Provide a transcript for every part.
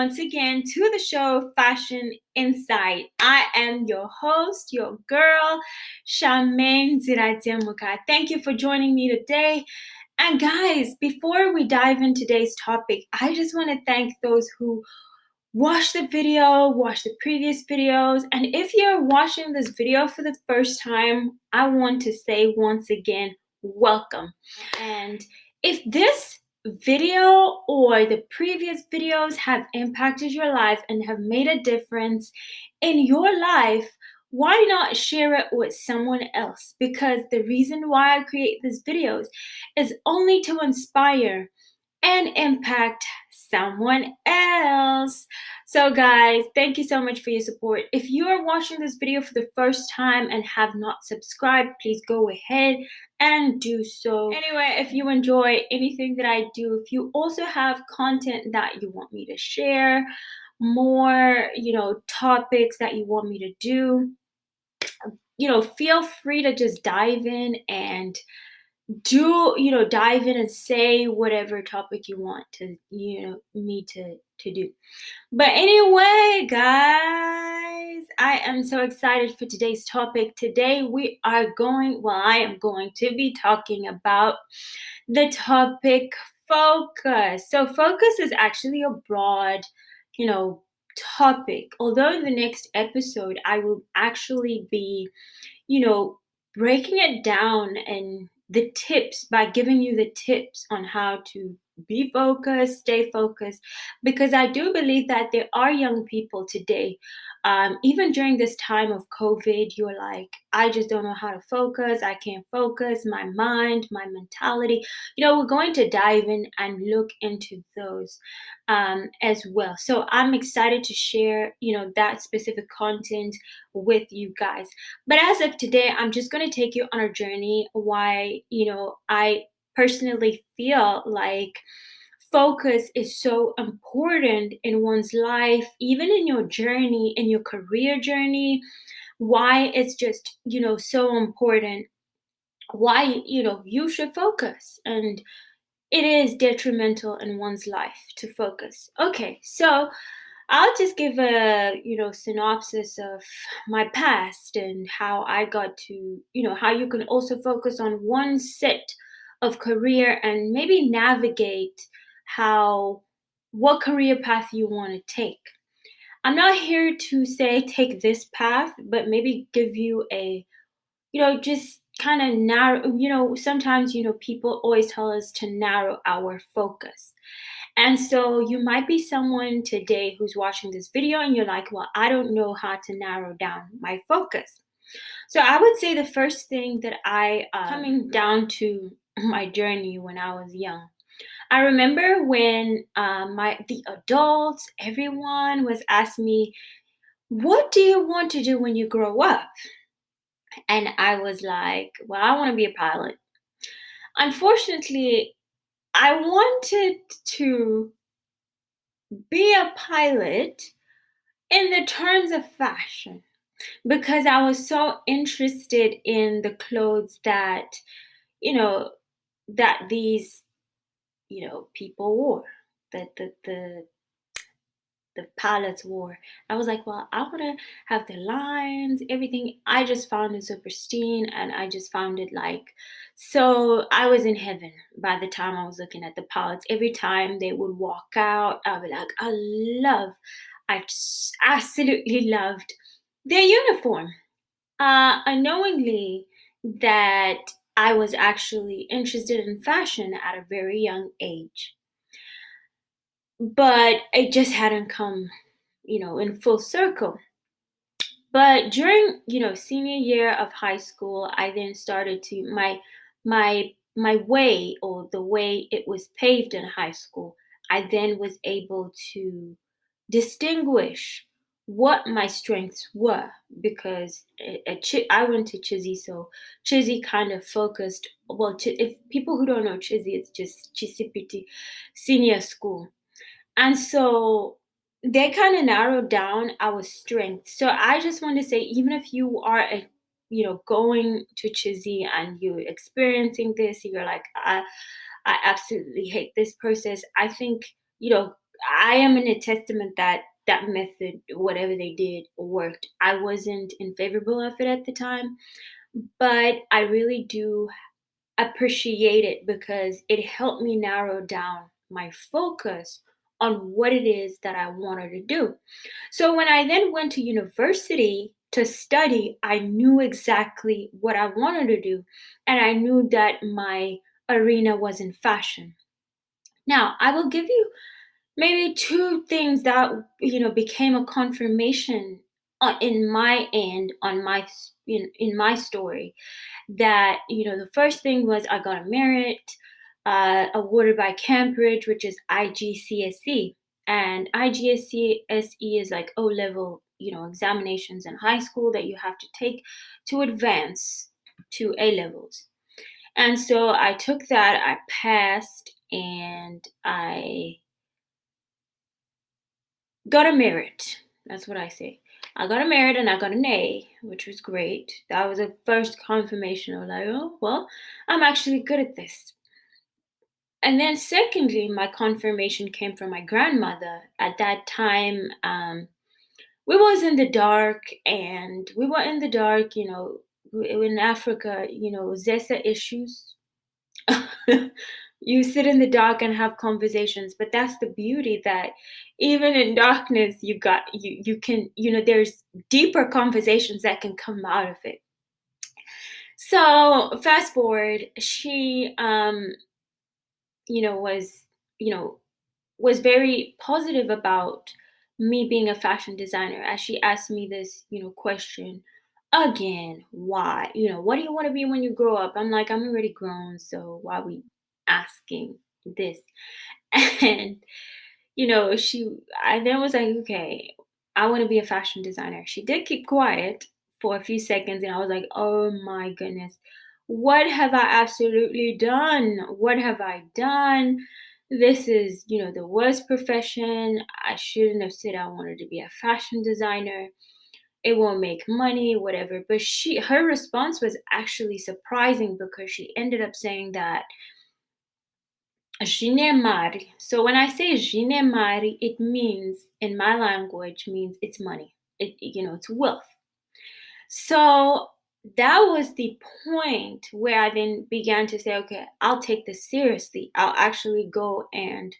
once again to the show Fashion Insight. I am your host, your girl, Charmaine Nziradzemhuka. Thank you for joining me today. And guys, before we dive into today's topic, I just want to thank those who watched the video, watched the previous videos. And if you're watching this video for the first time, I want to say once again, welcome. And if this video or the previous videos have impacted your life and have made a difference in your life, why not share it with someone else? Because the reason why I create these videos is only to inspire and impact someone else. So guys, thank you so much for your support. If you are watching this video for the first time and have not subscribed, please go ahead and do so. Anyway, if you enjoy anything that I do, if you also have content that you want me to share, more, topics that you want me to do, feel free to just dive in and dive in and say whatever topic you want to me to do. But anyway, guys, I am so excited for today's topic. Today I am going to be talking about the topic focus. So focus is actually a broad topic, although in the next episode I will actually be breaking it down and the tips by giving you the tips on how to be focused, stay focused, because I do believe that there are young people today, even during this time of COVID, you're like, I just don't know how to focus. I can't focus. My mind, my mentality. We're going to dive in and look into those as well. So I'm excited to share, that specific content with you guys. But as of today, I'm just going to take you on a journey why, I personally feel like focus is so important in one's life, even in your journey, in your career journey, why it's just, so important, why, you should focus. And it is detrimental in one's life to focus. Okay, so I'll just give a, synopsis of my past and how I got to, how you can also focus on one set of career and maybe navigate what career path you want to take. I'm not here to say take this path, but maybe give you a, just kind of narrow, sometimes, people always tell us to narrow our focus. And so you might be someone today who's watching this video and you're like, well, I don't know how to narrow down my focus. So I would say the first thing that coming down to my journey when I was young, I remember when the adults, everyone was asking me, what do you want to do when you grow up? And I was like, well, I want to be a pilot. Unfortunately, I wanted to be a pilot in the terms of fashion because I was so interested in the clothes that, that these, people wore, that the pilots wore. I was like, well, I want to have the lines, everything. I just found it so pristine and I just found it so I was in heaven by the time I was looking at the pilots. Every time they would walk out, I'd be like, I just absolutely loved their uniform. Unknowingly that I was actually interested in fashion at a very young age. But it just hadn't come, in full circle. But during, senior year of high school, I then started to my way, or the way it was paved in high school. I then was able to distinguish what my strengths were because I went to CHISI, so CHISI kind of focused. Well, if people who don't know CHISI, it's just CHISIPITE senior school. And so they kind of narrowed down our strengths. So I just want to say, even if you are going to CHISI and you're experiencing this, you're like, I absolutely hate this process. I think, I am in a testament that that method, whatever they did, worked. I wasn't in favorable of it at the time, but I really do appreciate it because it helped me narrow down my focus on what it is that I wanted to do. So when I then went to university to study, I knew exactly what I wanted to do, and I knew that my arena was in fashion. Now, I will give you maybe two things that became a confirmation in my end on in my story, that the first thing was I got a merit awarded by Cambridge, which is IGCSE. And IGCSE is like O level examinations in high school that you have to take to advance to A levels. And so I took that, I passed, and I got a merit. That's what I say. I got a merit and I got an A, which was great. That was a first confirmation of like, oh, well, I'm actually good at this. And then, secondly, my confirmation came from my grandmother. At that time, we was in the dark, and we were in the dark, in Africa, Zesa issues. You sit in the dark and have conversations, but that's the beauty, that even in darkness you can, there's deeper conversations that can come out of it. So fast forward, she was you know was very positive about me being a fashion designer, as she asked me this question again: why, what do you want to be when you grow up? I'm like, I'm already grown, so why are we asking this? And I then was like, okay, I want to be a fashion designer. She did keep quiet for a few seconds, and I was like, oh my goodness, what have I absolutely done? What have I done? This is, the worst profession. I shouldn't have said I wanted to be a fashion designer. It won't make money, whatever. But her response was actually surprising, because she ended up saying that Jinemari. So when I say Jinemari, it means, in my language, means it's money. It's wealth. So that was the point where I then began to say, okay, I'll take this seriously. I'll actually go and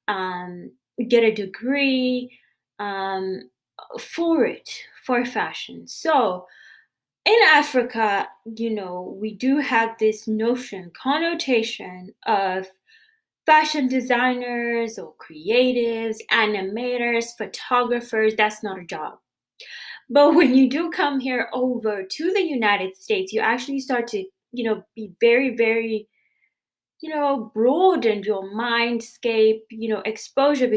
um, get a degree um, for fashion. So in Africa, we do have this notion, connotation of fashion designers or creatives, animators, photographers. That's not a job. But when you do come here over to the United States, you actually start to, be very, very, broaden your mindscape. Exposure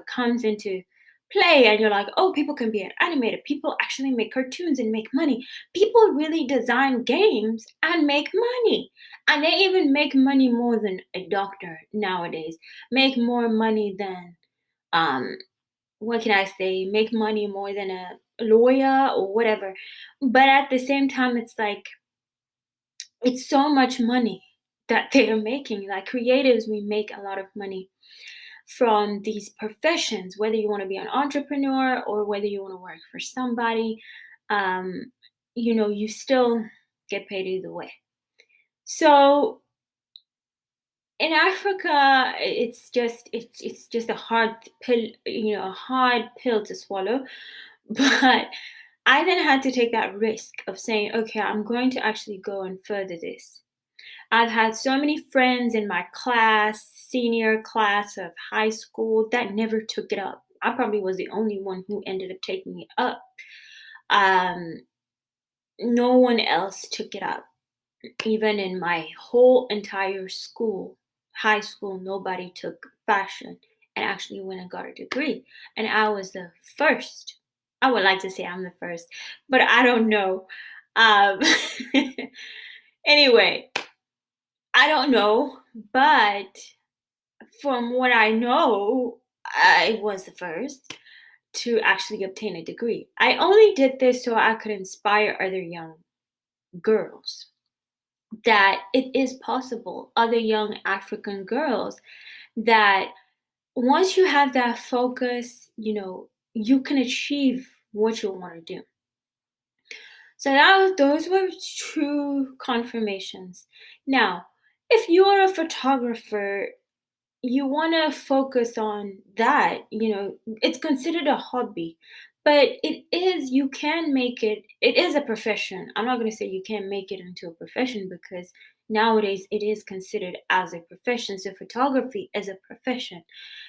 comes into play, and you're like, oh, people can be an animator. People actually make cartoons and make money. People really design games and make money. And they even make money more than a doctor nowadays. Make more money than um what can I say, make money more than a lawyer or whatever. But at the same time, it's like, it's so much money that they are making. Like creatives, we make a lot of money from these professions, whether you want to be an entrepreneur or whether you want to work for somebody. Um, you still get paid either way. So in Africa, it's just a hard pill, a hard pill to swallow. But I then had to take that risk of saying, okay, I'm going to actually go and further this. I've had so many friends in my class, senior class of high school, that never took it up. I probably was the only one who ended up taking it up. Um, no one else took it up. Even in my whole entire school, high school, nobody took fashion and actually went and got a degree. And I was the first. I would like to say I'm the first, but I don't know. Um, anyway, I don't know, but from what I know, I was the first to actually obtain a degree. I only did this so I could inspire other young girls that it is possible, other young African girls, that once you have that focus, you can achieve what you want to do. So those were two confirmations. Now, if you're a photographer, you want to focus on that. It's considered a hobby, but you can make it is a profession. I'm not going to say you can't make it into a profession, because nowadays it is considered as a profession. So photography is a profession.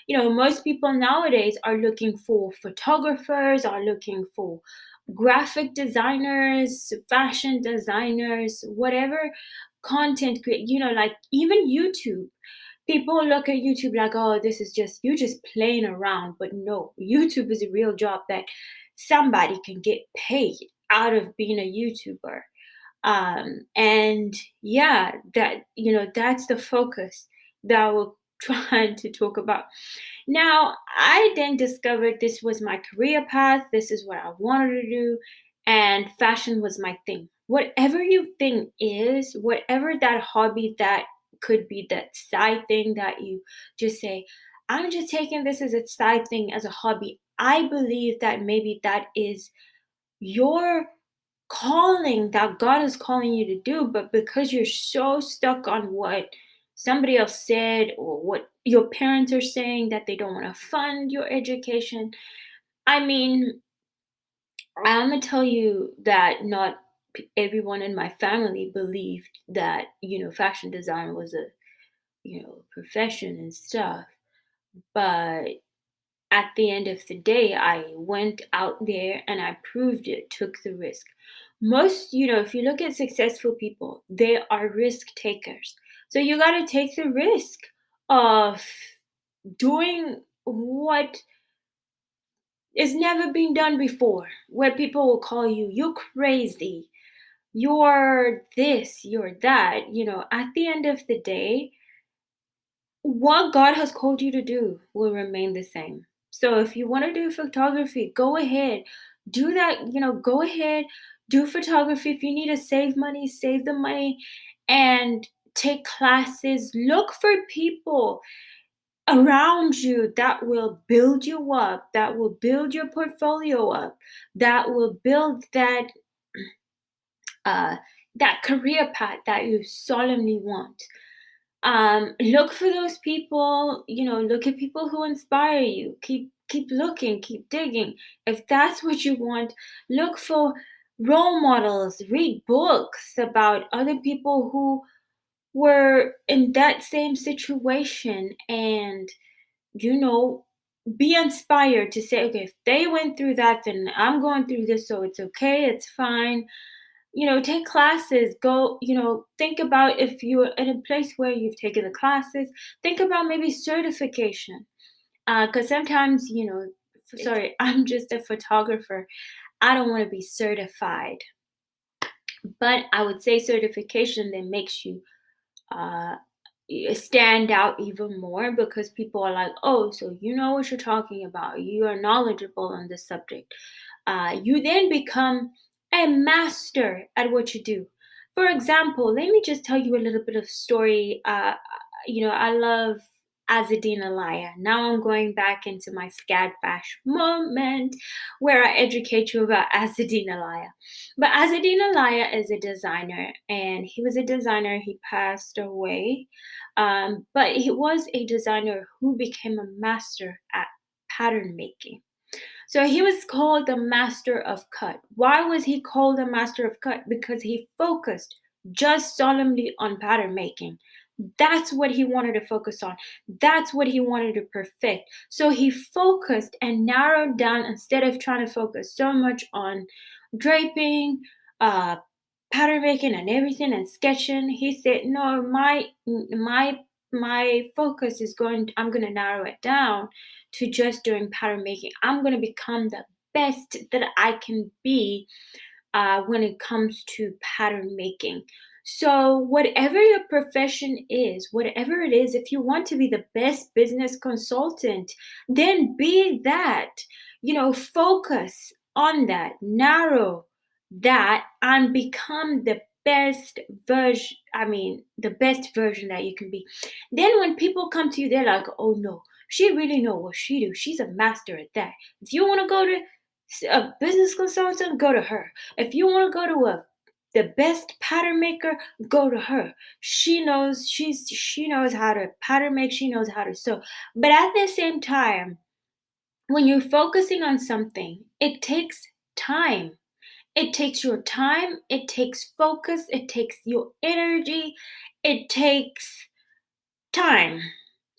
Most people nowadays are looking for photographers, are looking for graphic designers, fashion designers, whatever content create, like even YouTube. People look at YouTube like, oh, this is just you just playing around. But no, YouTube is a real job that somebody can get paid out of being a YouTuber. And yeah, that's the focus that we're trying to talk about. Now, I then discovered this was my career path. This is what I wanted to do. And fashion was my thing. Whatever you think is, whatever that hobby that could be, that side thing that you just say, I'm just taking this as a side thing, as a hobby. I believe that maybe that is your calling, that God is calling you to do, but because you're so stuck on what somebody else said or what your parents are saying, that they don't want to fund your education. I mean, I'm gonna tell you that not everyone in my family believed that fashion design was a profession and stuff, but at the end of the day, I went out there and I proved it, took the risk. Most, if you look at successful people, they are risk takers. So you got to take the risk of doing what is never been done before, where people will call you, you're crazy, you're this, you're that. At the end of the day, what God has called you to do will remain the same. So if you want to do photography, go ahead. Do that, go ahead, do photography. If you need to save money, save the money and take classes. Look for people around you that will build you up, that will build your portfolio up, that will build uh that career path that you solemnly want. Look for those people. Look at people who inspire you. Keep looking, keep digging. If that's what you want, look for role models, read books about other people who were in that same situation, and you know be inspired to say, okay, if they went through that, then I'm going through this, so it's okay, it's fine. Take classes. Go, think about, if you're in a place where you've taken the classes, think about maybe certification. Because sometimes, sorry, I'm just a photographer. I don't want to be certified, but I would say certification that makes you uh, stand out even more, because people are like, oh, so you know what you're talking about. You are knowledgeable on this subject. You then become a master at what you do. For example, let me just tell you a little bit of story. I love Azadine Alaya. Now I'm going back into my SCAD Bash moment where I educate you about Azadine Alaya. But Azadine Alaya is a designer, and he was a designer. He passed away, but he was a designer who became a master at pattern making. So he was called the master of cut. Why was he called the master of cut? Because he focused just solemnly on pattern making. That's what he wanted to focus on. That's what he wanted to perfect. So he focused and narrowed down, instead of trying to focus so much on draping, uh, pattern making and everything and sketching. He said, no, my focus is I'm going to narrow it down to just doing pattern making. I'm going to become the best that I can be when it comes to pattern making. So, whatever your profession is, whatever it is, if you want to be the best business consultant, then be that. Focus on that, narrow that, and become the best the best version that you can be. Then when people come to you, they're like, oh no, She really know what she do. She's a master at that. If you want to go to a business consultant, go to her. If you want to go to the best pattern maker, go to her. She knows how to pattern make, she knows how to sew. But at the same time, when you're focusing on something, it takes time. It takes your time, it takes focus, it takes your energy, it takes time.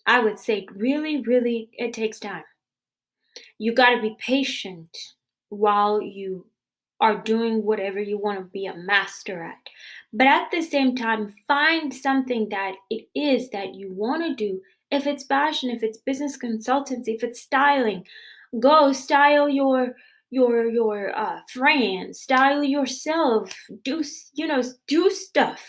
I would say really, really, it takes time. You got to be patient while you are doing whatever you want to be a master at. But at the same time, find something that it is that you want to do. If it's fashion, if it's business consultancy, if it's styling, go style your friends, style yourself, do stuff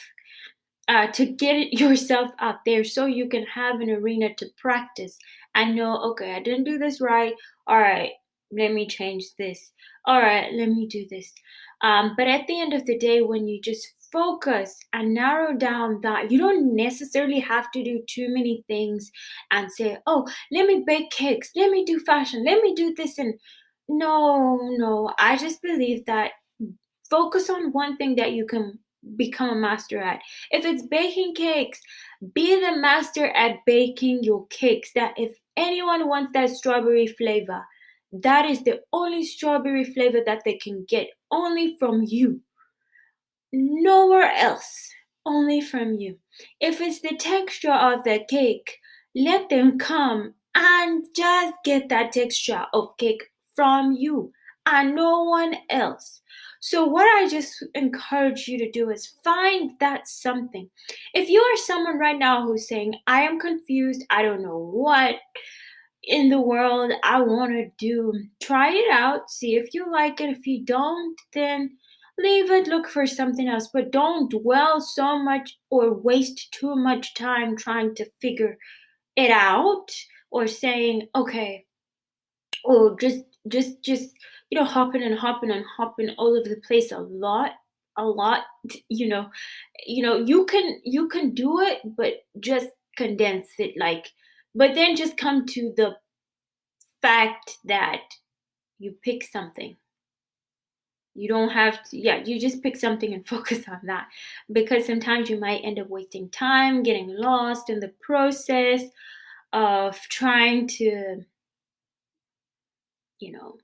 to get yourself out there so you can have an arena to practice and know, okay, I didn't do this right. All right, let me change this. All right, let me do this. But at the end of the day, when you just focus and narrow down that, you don't necessarily have to do too many things and say, oh, let me bake cakes, let me do fashion, let me do this. And no, I just believe that focus on one thing that you can become a master at. If it's baking cakes, be the master at baking your cakes. That if anyone wants that strawberry flavor, that is the only strawberry flavor that they can get, only from you. Nowhere else, only from you. If it's the texture of the cake, let them come and just get that texture of cake from you and no one else. So, what I just encourage you to do is find that something. If you are someone right now who's saying, I am confused, I don't know what in the world I want to do, try it out, see if you like it. If you don't, then leave it, look for something else. But don't dwell so much or waste too much time trying to figure it out or saying, okay, or just hopping and hopping and hopping all over the place a lot. you know you can do it, but just condense it, like, but then just come to the fact that you pick something. You don't have to, yeah, you just pick something and focus on that, because sometimes you might end up wasting time, getting lost in the process of trying to, you know,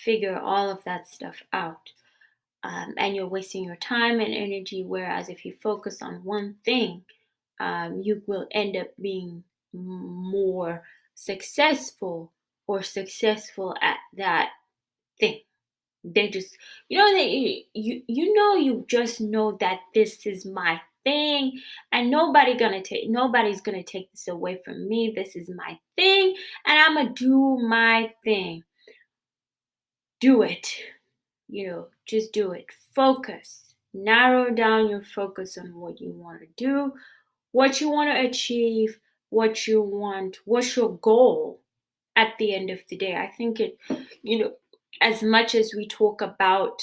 figure all of that stuff out. And you're wasting your time and energy. Whereas if you focus on one thing, you will end up being more successful or successful at that thing. They just, you just know that this is my thing, and nobody's gonna take this away from me. This is my thing, and I'm gonna do my thing. Do it. Just do it. Focus. Narrow down your focus on what you want to do, what you want to achieve, what you want, what's your goal at the end of the day. I think you know, as much as we talk about,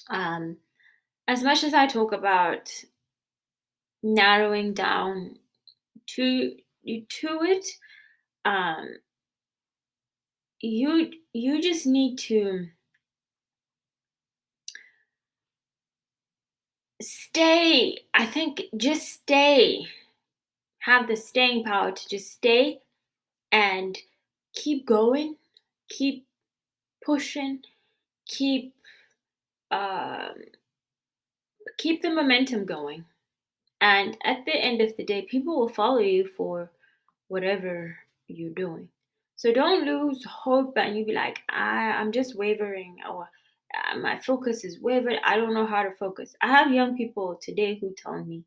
um, as much as I talk about narrowing down to it, um, you just need to stay. I think just stay. Have the staying power to just stay and keep going, keep pushing, keep um, keep the momentum going. And at the end of the day, people will follow you for whatever you're doing. So don't lose hope and you be like, I'm just wavering, or my focus is wavered. I don't know how to focus. I have young people today who tell me,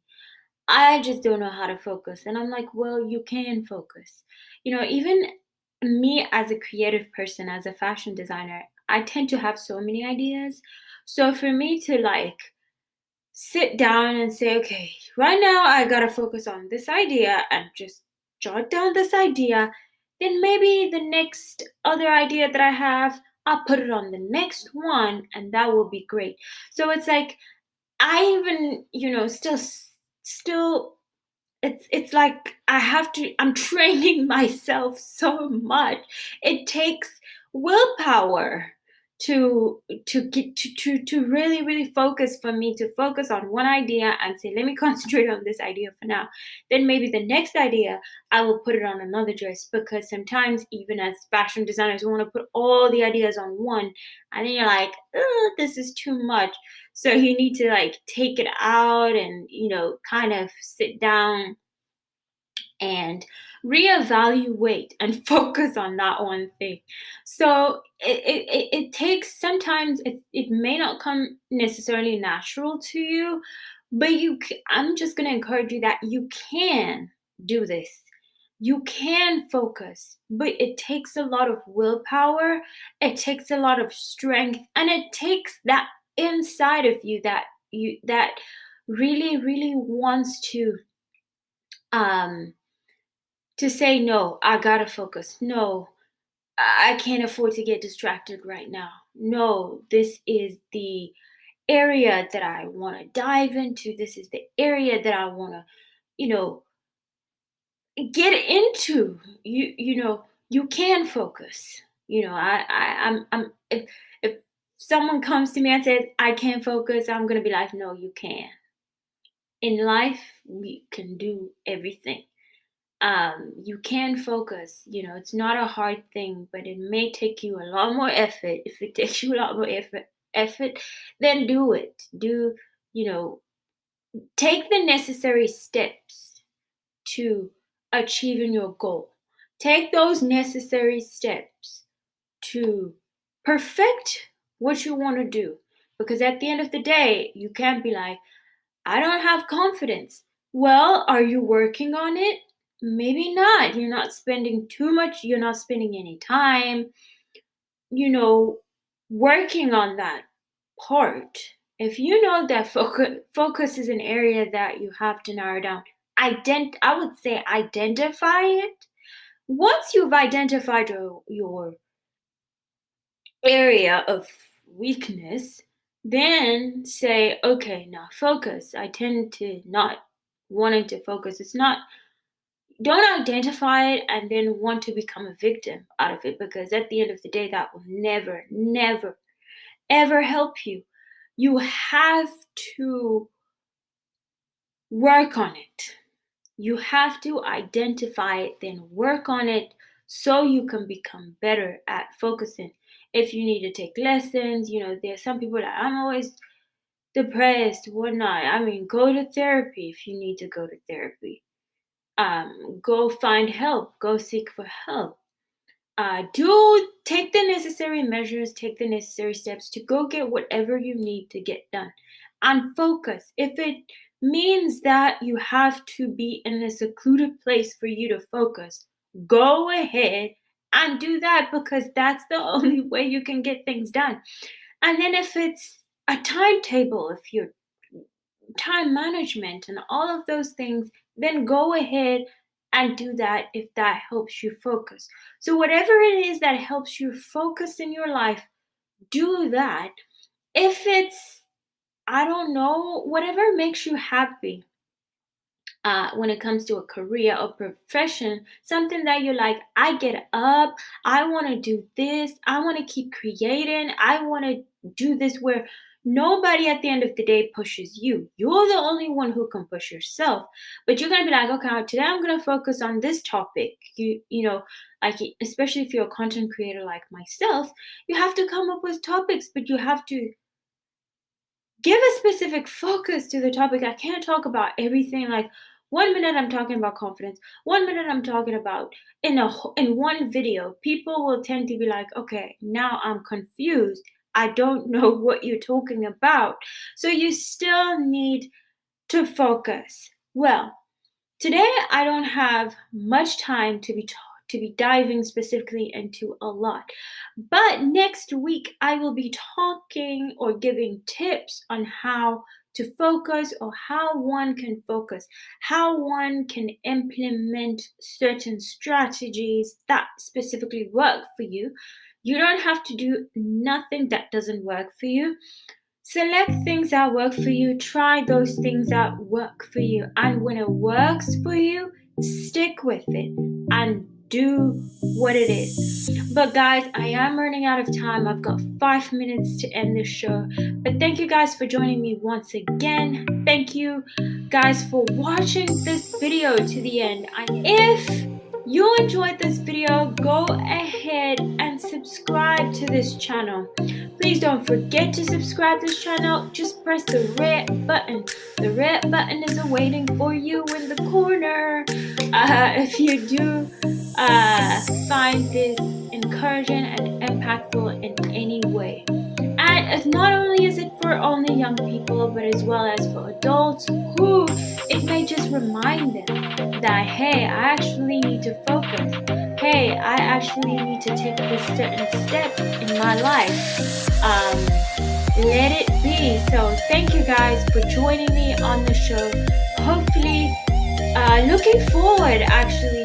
I just don't know how to focus. And I'm like, well, you can focus. Even me as a creative person, as a fashion designer, I tend to have so many ideas. So for me to like sit down and say, okay, right now I gotta focus on this idea and just jot down this idea, then maybe the next other idea that I have, I'll put it on the next one and that will be great. So it's like I even, still it's like I'm training myself so much. It takes willpower to really really focus, for me to focus on one idea and say, let me concentrate on this idea for now. Then maybe the next idea I will put it on another dress, because sometimes even as fashion designers we want to put all the ideas on one, and then you're like, oh, this is too much. So you need to like take it out and, kind of sit down and reevaluate and focus on that one thing. So it takes, sometimes it may not come necessarily natural to you, but I'm just going to encourage you that you can do this. You can focus, but it takes a lot of willpower. It takes a lot of strength, and it takes that inside of you that really really wants um to say, no, I gotta focus. No, I can't afford to get distracted right now. No, this is the area that I want to dive into. This is the area that I want to, you know, get into. You can focus. If someone comes to me and says I can't focus, I'm gonna be like, no, you can. In life, we can do everything. You can focus. It's not a hard thing, but it may take you a lot more effort. If it takes you a lot more effort, then do it. You know Take the necessary steps to achieving your goal. Take those necessary steps to perfect what you want to do, because at the end of the day, you can't be like, I don't have confidence. Well, are you working on it? Maybe not. You're not spending too much, you're not spending any time, you know, working on that part. If you know that focus is an area that you have to narrow down, I would say identify it. Once you've identified your area of weakness, then say, okay, now focus. I tend to not wanting to focus. It's not, don't identify it and then want to become a victim out of it, because at the end of the day, that will never, never, ever help you. You have to work on it. You have to identify it, then work on it so you can become better at focusing. If you need to take lessons, there's some people that I'm always depressed, whatnot. I mean, go to therapy if you need to go to therapy. Go find help, go seek for help. Do take the necessary measures, take the necessary steps to go get whatever you need to get done. And focus. If it means that you have to be in a secluded place for you to focus, go ahead and do that, because that's the only way you can get things done. And then if it's a timetable, if you're time management and all of those things, then go ahead and do that if that helps you focus. So, whatever it is that helps you focus in your life, do that. If it's, I don't know, whatever makes you happy. When it comes to a career or profession, something that you're like, I get up, I want to do this, I want to keep creating, I want to do this, where nobody at the end of the day pushes you. You're the only one who can push yourself. But you're gonna be like, okay, today I'm gonna focus on this topic. Like, especially if you're a content creator like myself, you have to come up with topics, but you have to give a specific focus to the topic. I can't talk about everything. Like, 1 minute I'm talking about confidence, 1 minute I'm talking about in one video. People will tend to be like, okay, now I'm confused. I don't know what you're talking about. So you still need to focus. Well, today I don't have much time to be diving specifically into a lot. But next week I will be talking or giving tips on how to focus, or how one can focus, how one can implement certain strategies that specifically work for you. You don't have to do nothing that doesn't work for you. Select things that work for you. Try those things that work for you. And when it works for you, stick with it and do what it is. But guys, I am running out of time. I've got 5 minutes to end this show. But thank you guys for joining me once again. Thank you guys for watching this video to the end. And if you enjoyed this video, go ahead and subscribe to this channel. Please don't forget to subscribe to this channel. Just press the red button. The red button is waiting for you in the corner. If you do find this encouraging and impactful in any way. And not only is it for only young people, but as well as for adults who it may just remind them that, hey, I actually need to focus. Hey, I actually need to take this certain step in my life. Let it be. So thank you guys for joining me on the show. Hopefully, looking forward actually